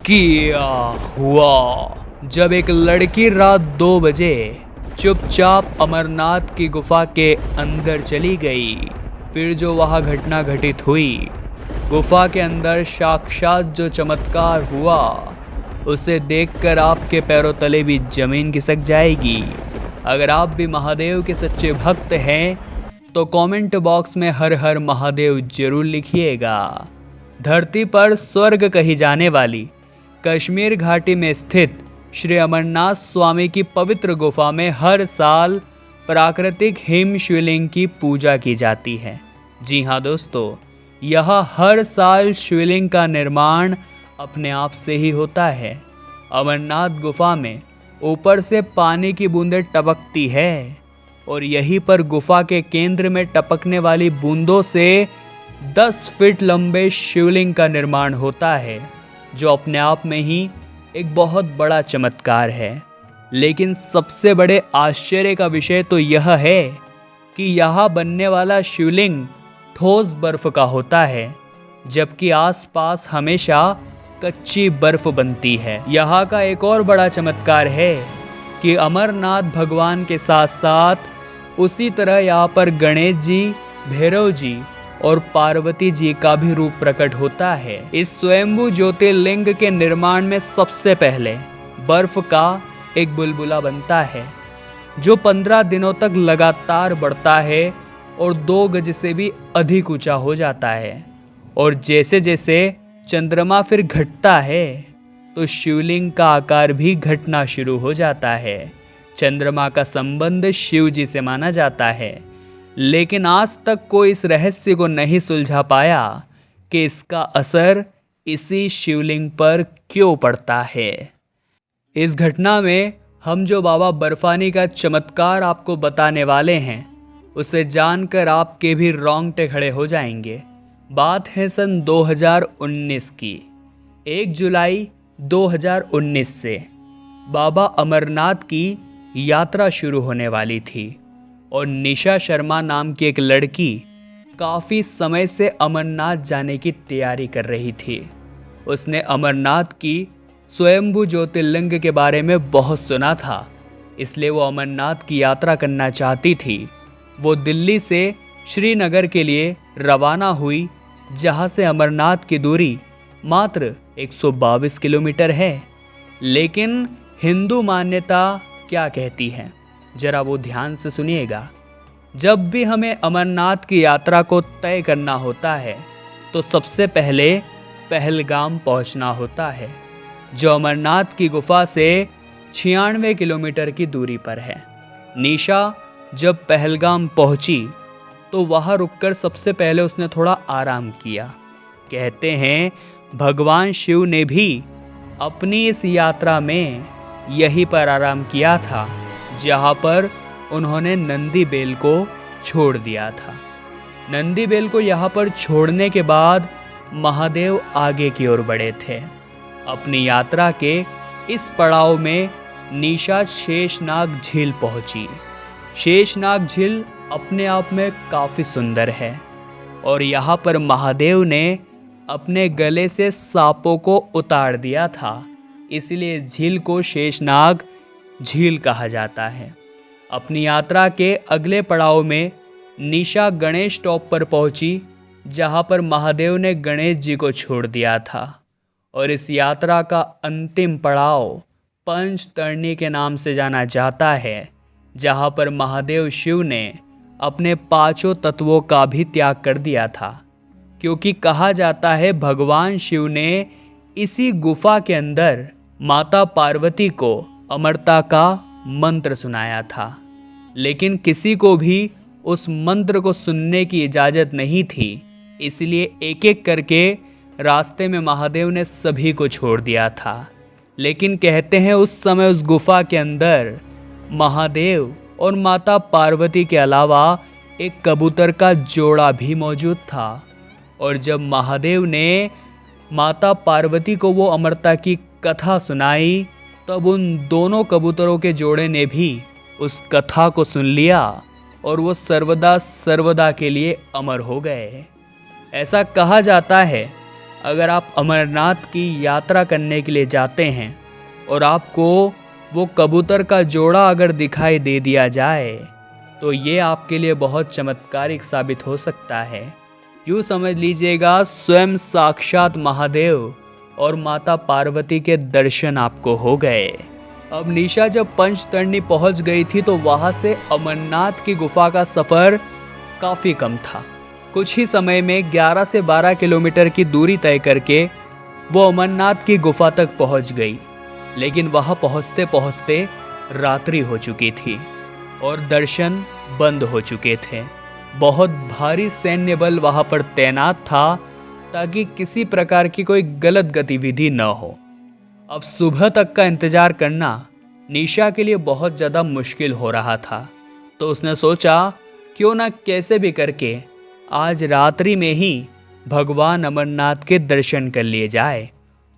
क्या हुआ जब एक लड़की रात 2 बजे चुपचाप अमरनाथ की गुफा के अंदर चली गई। फिर जो वहाँ घटना घटित हुई, गुफा के अंदर साक्षात जो चमत्कार हुआ, उसे देखकर आपके पैरों तले भी जमीन खिसक जाएगी। अगर आप भी महादेव के सच्चे भक्त हैं तो कमेंट बॉक्स में हर हर महादेव जरूर लिखिएगा। धरती पर स्वर्ग कही जाने वाली कश्मीर घाटी में स्थित श्री अमरनाथ स्वामी की पवित्र गुफा में हर साल प्राकृतिक हिम शिवलिंग की पूजा की जाती है। जी हाँ दोस्तों, यह हर साल शिवलिंग का निर्माण अपने आप से ही होता है। अमरनाथ गुफा में ऊपर से पानी की बूंदें टपकती है और यहीं पर गुफा के केंद्र में टपकने वाली बूंदों से 10 फीट लंबे शिवलिंग का निर्माण होता है, जो अपने आप में ही एक बहुत बड़ा चमत्कार है। लेकिन सबसे बड़े आश्चर्य का विषय तो यह है कि यहाँ बनने वाला शिवलिंग ठोस बर्फ का होता है, जबकि आसपास हमेशा कच्ची बर्फ बनती है। यहाँ का एक और बड़ा चमत्कार है कि अमरनाथ भगवान के साथ साथ उसी तरह यहाँ पर गणेश जी, भैरव जी और पार्वती जी का भी रूप प्रकट होता है। इस स्वयंभू ज्योतिर्लिंग के निर्माण में सबसे पहले बर्फ का एक बुलबुला बनता है, जो 15 दिनों तक लगातार बढ़ता है और 2 गज से भी अधिक ऊंचा हो जाता है। और जैसे जैसे चंद्रमा फिर घटता है तो शिवलिंग का आकार भी घटना शुरू हो जाता है। चंद्रमा का संबंध शिव जी से माना जाता है, लेकिन आज तक कोई इस रहस्य को नहीं सुलझा पाया कि इसका असर इसी शिवलिंग पर क्यों पड़ता है। इस घटना में हम जो बाबा बर्फानी का चमत्कार आपको बताने वाले हैं, उसे जानकर आपके भी रोंगटे खड़े हो जाएंगे। बात है सन 2019 की। 1 जुलाई 2019 से बाबा अमरनाथ की यात्रा शुरू होने वाली थी और निशा शर्मा नाम की एक लड़की काफ़ी समय से अमरनाथ जाने की तैयारी कर रही थी। उसने अमरनाथ की स्वयंभू ज्योतिर्लिंग के बारे में बहुत सुना था, इसलिए वो अमरनाथ की यात्रा करना चाहती थी। वो दिल्ली से श्रीनगर के लिए रवाना हुई, जहाँ से अमरनाथ की दूरी मात्र 122 किलोमीटर है। लेकिन हिंदू मान्यता क्या कहती है, जरा वो ध्यान से सुनिएगा। जब भी हमें अमरनाथ की यात्रा को तय करना होता है तो सबसे पहले पहलगाम पहुंचना होता है, जो अमरनाथ की गुफा से 96 किलोमीटर की दूरी पर है। निशा जब पहलगाम पहुंची तो वहां रुककर सबसे पहले उसने थोड़ा आराम किया। कहते हैं भगवान शिव ने भी अपनी इस यात्रा में यहीं पर आराम किया था, जहाँ पर उन्होंने नंदी बेल को छोड़ दिया था। नंदी बेल को यहाँ पर छोड़ने के बाद महादेव आगे की ओर बढ़े थे। अपनी यात्रा के इस पड़ाव में निशा शेषनाग झील पहुंची। शेषनाग झील अपने आप में काफ़ी सुंदर है और यहाँ पर महादेव ने अपने गले से सांपों को उतार दिया था, इसलिए इस झील को शेषनाग झील कहा जाता है। अपनी यात्रा के अगले पड़ाव में निशा गणेश टॉप पर पहुंची, जहां पर महादेव ने गणेश जी को छोड़ दिया था। और इस यात्रा का अंतिम पड़ाव पंचतरणी के नाम से जाना जाता है, जहां पर महादेव शिव ने अपने 5 तत्वों का भी त्याग कर दिया था, क्योंकि कहा जाता है भगवान शिव ने इसी गुफा के अंदर माता पार्वती को अमरता का मंत्र सुनाया था। लेकिन किसी को भी उस मंत्र को सुनने की इजाज़त नहीं थी, इसलिए एक एक करके रास्ते में महादेव ने सभी को छोड़ दिया था। लेकिन कहते हैं उस समय उस गुफा के अंदर महादेव और माता पार्वती के अलावा एक कबूतर का जोड़ा भी मौजूद था। और जब महादेव ने माता पार्वती को वो अमरता की कथा सुनाई, तब उन दोनों कबूतरों के जोड़े ने भी उस कथा को सुन लिया और वो सर्वदा सर्वदा के लिए अमर हो गए। ऐसा कहा जाता है अगर आप अमरनाथ की यात्रा करने के लिए जाते हैं और आपको वो कबूतर का जोड़ा अगर दिखाई दे दिया जाए तो ये आपके लिए बहुत चमत्कारिक साबित हो सकता है। यूँ समझ लीजिएगा स्वयं साक्षात महादेव और माता पार्वती के दर्शन आपको हो गए। अब निशा जब पंचतरणी पहुंच गई थी तो वहां से अमरनाथ की गुफा का सफर काफी कम था। कुछ ही समय में 11 से 12 किलोमीटर की दूरी तय करके वो अमरनाथ की गुफा तक पहुंच गई, लेकिन वहां पहुंचते पहुंचते रात्रि हो चुकी थी और दर्शन बंद हो चुके थे। बहुत भारी सैन्य बल वहां पर तैनात था ताकि किसी प्रकार की कोई गलत गतिविधि न हो। अब सुबह तक का इंतजार करना निशा के लिए बहुत ज़्यादा मुश्किल हो रहा था, तो उसने सोचा क्यों ना कैसे भी करके आज रात्रि में ही भगवान अमरनाथ के दर्शन कर लिए जाए।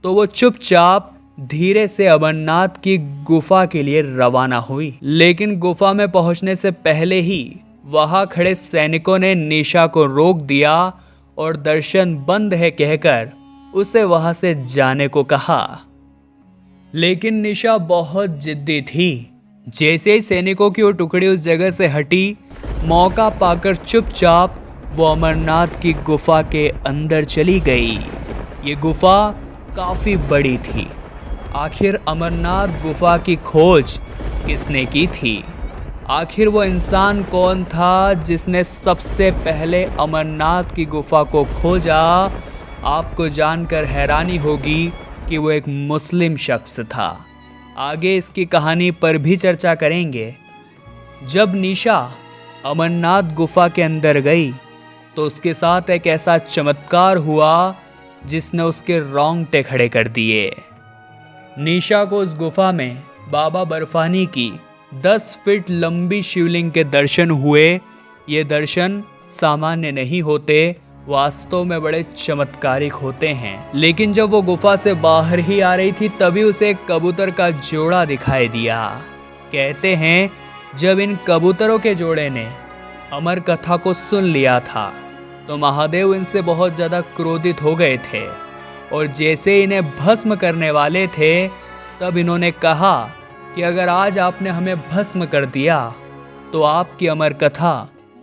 तो वो चुपचाप धीरे से अमरनाथ की गुफा के लिए रवाना हुई। लेकिन गुफा में पहुंचने से पहले ही वहां खड़े सैनिकों ने निशा को रोक दिया और दर्शन बंद है कहकर उसे वहां से जाने को कहा। लेकिन निशा बहुत जिद्दी थी। जैसे ही सैनिकों की वो टुकड़ी उस जगह से हटी, मौका पाकर चुपचाप वो अमरनाथ की गुफा के अंदर चली गई। ये गुफा काफी बड़ी थी। आखिर अमरनाथ गुफा की खोज किसने की थी? आखिर वो इंसान कौन था जिसने सबसे पहले अमरनाथ की गुफा को खोजा? आपको जानकर हैरानी होगी कि वो एक मुस्लिम शख्स था। आगे इसकी कहानी पर भी चर्चा करेंगे। जब निशा अमरनाथ गुफा के अंदर गई तो उसके साथ एक ऐसा चमत्कार हुआ जिसने उसके रोंगटे खड़े कर दिए। निशा को उस गुफा में बाबा बर्फानी की 10 फीट लंबी शिवलिंग के दर्शन हुए। ये दर्शन सामान्य नहीं होते, वास्तव में बड़े चमत्कारिक होते हैं। लेकिन जब वो गुफा से बाहर ही आ रही थी तभी उसे एक कबूतर का जोड़ा दिखाई दिया। कहते हैं जब इन कबूतरों के जोड़े ने अमर कथा को सुन लिया था तो महादेव इनसे बहुत ज़्यादा क्रोधित हो गए थे और जैसे इन्हें भस्म करने वाले थे तब इन्होंने कहा कि अगर आज आपने हमें भस्म कर दिया तो आपकी अमर कथा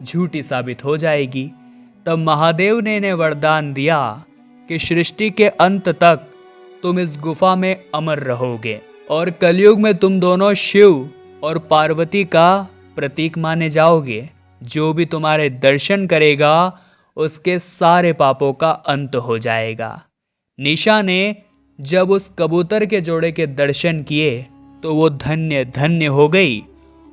झूठी साबित हो जाएगी। तब महादेव ने इन्हें वरदान दिया कि सृष्टि के अंत तक तुम इस गुफा में अमर रहोगे और कलयुग में तुम दोनों शिव और पार्वती का प्रतीक माने जाओगे। जो भी तुम्हारे दर्शन करेगा उसके सारे पापों का अंत हो जाएगा। निशा ने जब उस कबूतर के जोड़े के दर्शन किए तो वो धन्य धन्य हो गई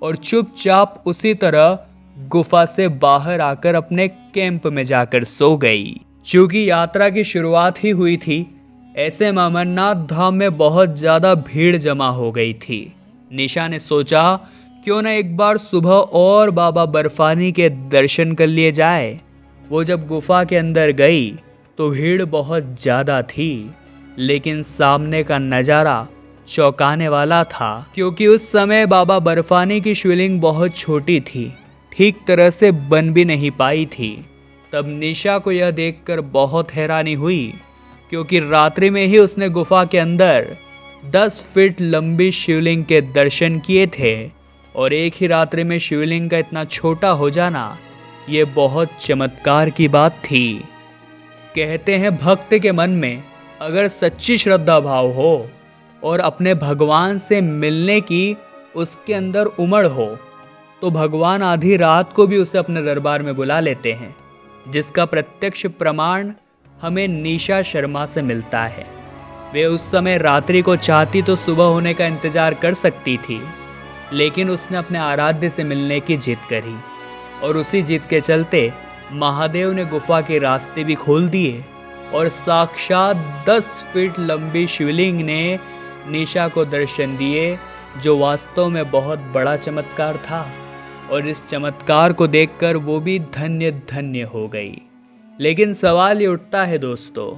और चुपचाप उसी तरह गुफा से बाहर आकर अपने कैंप में जाकर सो गई। चूंकि यात्रा की शुरुआत ही हुई थी, ऐसे में अमरनाथ धाम में बहुत ज़्यादा भीड़ जमा हो गई थी। निशा ने सोचा क्यों न एक बार सुबह और बाबा बर्फानी के दर्शन कर लिए जाए। वो जब गुफा के अंदर गई तो भीड़ बहुत ज़्यादा थी, लेकिन सामने का नज़ारा चौंकाने वाला था क्योंकि उस समय बाबा बर्फानी की शिवलिंग बहुत छोटी थी, ठीक तरह से बन भी नहीं पाई थी। तब निशा को यह देखकर बहुत हैरानी हुई क्योंकि रात्रि में ही उसने गुफा के अंदर 10 फीट लंबी शिवलिंग के दर्शन किए थे और एक ही रात्रि में शिवलिंग का इतना छोटा हो जाना ये बहुत चमत्कार की बात थी। कहते हैं भक्त के मन में अगर सच्ची श्रद्धा भाव हो और अपने भगवान से मिलने की उसके अंदर उमड़ हो तो भगवान आधी रात को भी उसे अपने दरबार में बुला लेते हैं, जिसका प्रत्यक्ष प्रमाण हमें निशा शर्मा से मिलता है। वे उस समय रात्रि को चाहती तो सुबह होने का इंतजार कर सकती थी, लेकिन उसने अपने आराध्य से मिलने की जिद करी और उसी जिद के चलते महादेव ने गुफा के रास्ते भी खोल दिए और साक्षात 10 फीट लंबी शिवलिंग ने निशा को दर्शन दिए, जो वास्तव में बहुत बड़ा चमत्कार था। और इस चमत्कार को देखकर वो भी धन्य धन्य हो गई। लेकिन सवाल ये उठता है दोस्तों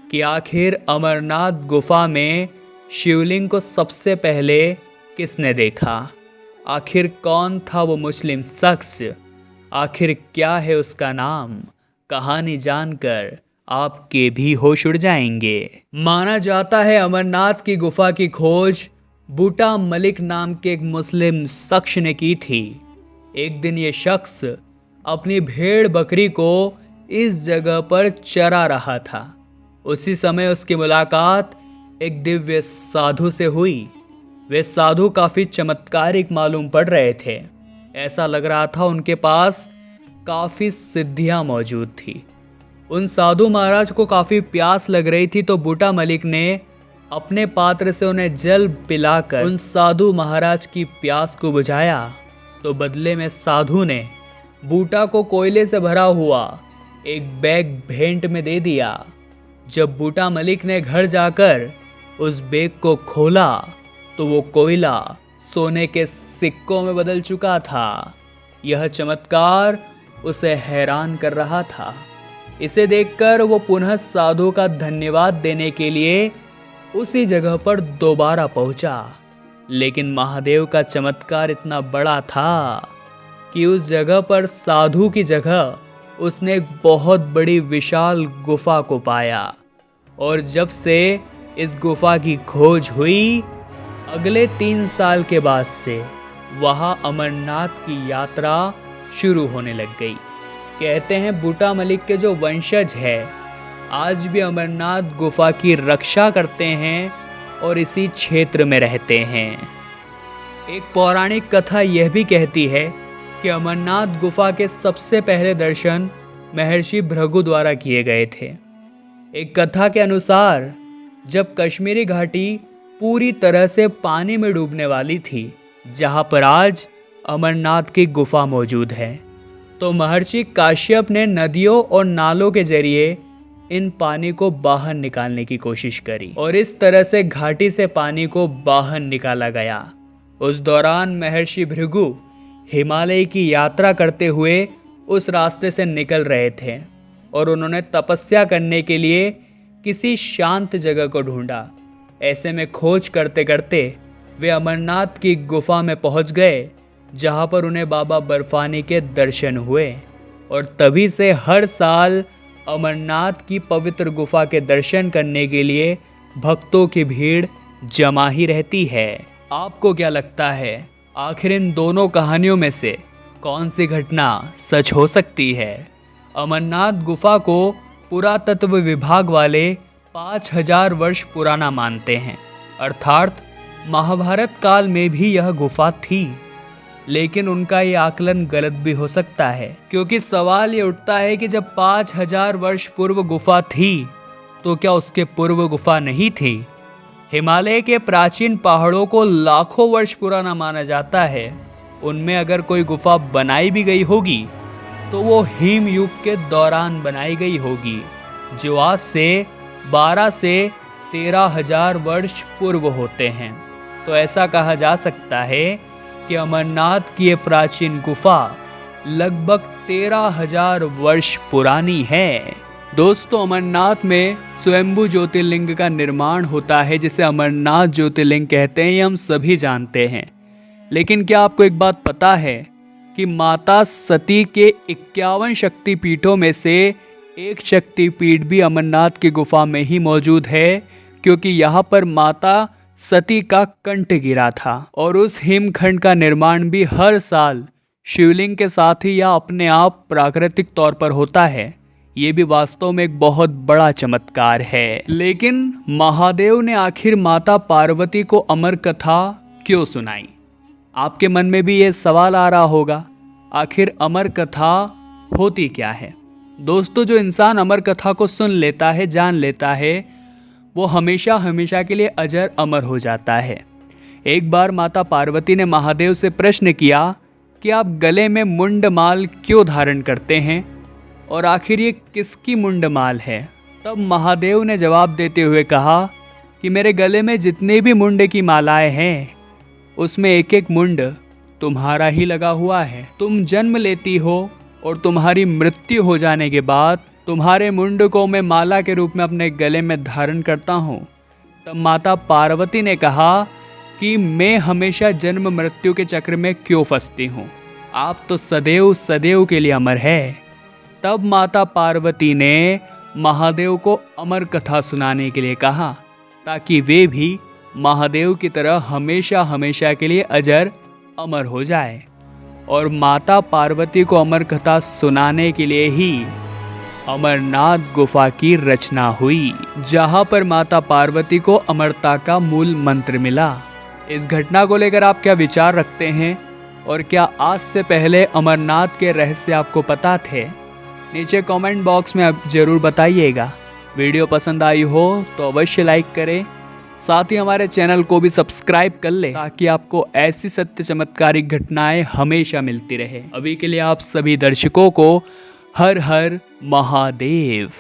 कि आखिर अमरनाथ गुफा में शिवलिंग को सबसे पहले किसने देखा? आखिर कौन था वो मुस्लिम शख्स? आखिर क्या है उसका नाम? कहानी जानकर आपके भी होश उड़ जाएंगे। माना जाता है अमरनाथ की गुफा की खोज बूटा मलिक नाम के एक मुस्लिम शख्स ने की थी। एक दिन ये शख्स अपनी भेड़ बकरी को इस जगह पर चरा रहा था। उसी समय उसकी मुलाकात एक दिव्य साधु से हुई। वे साधु काफी चमत्कारिक मालूम पड़ रहे थे। ऐसा लग रहा था उनके पास काफी सिद्धियां मौजूद थी। उन साधु महाराज को काफी प्यास लग रही थी, तो बूटा मलिक ने अपने पात्र से उन्हें जल पिलाकर उन साधु महाराज की प्यास को बुझाया। तो बदले में साधु ने बूटा को कोयले से भरा हुआ एक बैग भेंट में दे दिया। जब बूटा मलिक ने घर जाकर उस बैग को खोला तो वो कोयला सोने के सिक्कों में बदल चुका था। यह चमत्कार उसे हैरान कर रहा था। इसे देखकर वो पुनः साधु का धन्यवाद देने के लिए उसी जगह पर दोबारा पहुंचा। लेकिन महादेव का चमत्कार इतना बड़ा था कि उस जगह पर साधु की जगह उसने एक बहुत बड़ी विशाल गुफा को पाया। और जब से इस गुफा की खोज हुई, अगले 3 साल के बाद से वहाँ अमरनाथ की यात्रा शुरू होने लग गई। कहते हैं बूटा मलिक के जो वंशज है आज भी अमरनाथ गुफा की रक्षा करते हैं और इसी क्षेत्र में रहते हैं। एक पौराणिक कथा यह भी कहती है कि अमरनाथ गुफा के सबसे पहले दर्शन महर्षि भृगु द्वारा किए गए थे। एक कथा के अनुसार जब कश्मीरी घाटी पूरी तरह से पानी में डूबने वाली थी, जहां पर आज अमरनाथ की गुफा मौजूद है, तो महर्षि काश्यप ने नदियों और नालों के जरिए इन पानी को बाहर निकालने की कोशिश करी और इस तरह से घाटी से पानी को बाहर निकाला गया। उस दौरान महर्षि भृगु हिमालय की यात्रा करते हुए उस रास्ते से निकल रहे थे और उन्होंने तपस्या करने के लिए किसी शांत जगह को ढूंढा। ऐसे में खोज करते करते वे अमरनाथ की गुफा में पहुंच गए, जहां पर उन्हें बाबा बर्फानी के दर्शन हुए। और तभी से हर साल अमरनाथ की पवित्र गुफा के दर्शन करने के लिए भक्तों की भीड़ जमा ही रहती है। आपको क्या लगता है, आखिर इन दोनों कहानियों में से कौन सी घटना सच हो सकती है? अमरनाथ गुफा को पुरातत्व विभाग वाले 5000 वर्ष पुराना मानते हैं, अर्थात महाभारत काल में भी यह गुफा थी। लेकिन उनका ये आकलन गलत भी हो सकता है, क्योंकि सवाल ये उठता है कि जब 5000 वर्ष पूर्व गुफा थी तो क्या उसके पूर्व गुफा नहीं थी? हिमालय के प्राचीन पहाड़ों को लाखों वर्ष पुराना माना जाता है। उनमें अगर कोई गुफा बनाई भी गई होगी तो वो हिम युग के दौरान बनाई गई होगी, जो आज से 12 से 13,000 वर्ष पूर्व होते हैं। तो ऐसा कहा जा सकता है कि अमरनाथ की ये प्राचीन गुफा लगभग 13,000 वर्ष पुरानी है। दोस्तों, अमरनाथ में स्वयंभू ज्योतिर्लिंग का निर्माण होता है, जिसे अमरनाथ ज्योतिर्लिंग कहते हैं, ये हम सभी जानते हैं। लेकिन क्या आपको एक बात पता है कि माता सती के 51 शक्तिपीठों में से एक शक्तिपीठ भी अमरनाथ की गुफा में ही मौजूद है, क्योंकि यहाँ पर माता सती का कंठ गिरा था। और उस हिमखंड का निर्माण भी हर साल शिवलिंग के साथ ही या अपने आप प्राकृतिक तौर पर होता है। ये भी वास्तव में एक बहुत बड़ा चमत्कार है। लेकिन महादेव ने आखिर माता पार्वती को अमर कथा क्यों सुनाई? आपके मन में भी ये सवाल आ रहा होगा, आखिर अमर कथा होती क्या है? दोस्तों, जो इंसान अमर कथा को सुन लेता है, जान लेता है, वो हमेशा हमेशा के लिए अजर अमर हो जाता है। एक बार माता पार्वती ने महादेव से प्रश्न किया कि आप गले में मुंडमाल क्यों धारण करते हैं और आखिर ये किसकी मुंडमाल है? तब महादेव ने जवाब देते हुए कहा कि मेरे गले में जितने भी मुंड की मालाएं हैं, उसमें एक एक मुंड तुम्हारा ही लगा हुआ है। तुम जन्म लेती हो और तुम्हारी मृत्यु हो जाने के बाद तुम्हारे मुंड को मैं माला के रूप में अपने गले में धारण करता हूँ। तब माता पार्वती ने कहा कि मैं हमेशा जन्म मृत्यु के चक्र में क्यों फंसती हूँ, आप तो सदैव सदैव के लिए अमर है। तब माता पार्वती ने महादेव को अमर कथा सुनाने के लिए कहा, ताकि वे भी महादेव की तरह हमेशा हमेशा के लिए अजर अमर हो जाए। और माता पार्वती को अमर कथा सुनाने के लिए ही अमरनाथ गुफा की रचना हुई, जहां पर माता पार्वती को अमरता का मूल मंत्र मिला। इस घटना को लेकर आप क्या विचार रखते हैं, और क्या आज से पहले अमरनाथ के रहस्य आपको पता थे? नीचे कमेंट बॉक्स में आप जरूर बताइएगा। वीडियो पसंद आई हो तो अवश्य लाइक करें, साथ ही हमारे चैनल को भी सब्सक्राइब कर ले, ताकि आपको ऐसी सत्य चमत्कारिक घटनाएं हमेशा मिलती रहे। अभी के लिए आप सभी दर्शकों को हर हर महादेव।